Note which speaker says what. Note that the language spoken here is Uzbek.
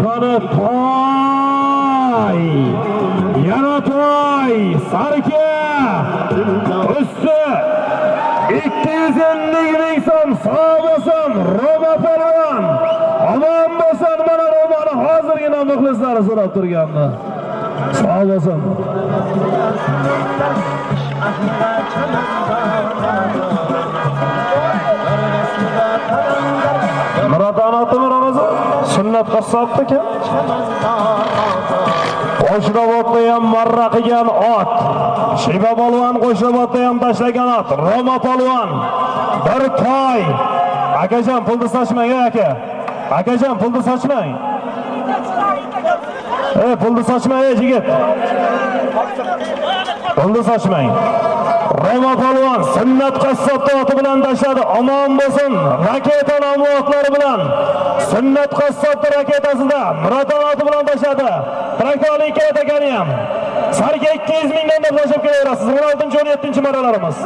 Speaker 1: Qani toy. Yana toy. Sarki. Üstü. 250 ming so'm sog' bo'lsin. Roma polvon. Omon bo'lsin, mana Romani hozirgina muxlislari so'rab turgandi. Sog' bo'lsin. Murodjon otimi Ramazon sunnat qassobniki. Qo'shrobotda ham marra qilgan ot. Shiba polvon Qo'shrobotda ham tashlagan ot. Roma polvon. Bir toy. Akajon pulni sochmang aka. Akajon pulni sochmang. Pulni sochmang yigit. Pulni sochmang. Roma polvon sunnat qassobda oti bilan tashladi. Omon bo'lsin. Raketa namotlari bilan sunnat qassobda raketasida Murodjon oti bilan tashladi. Traktorli ikkala takani ham. Sarga 200 mingdan deb tashlab kelaverasiz. 16-17 marralarimiz.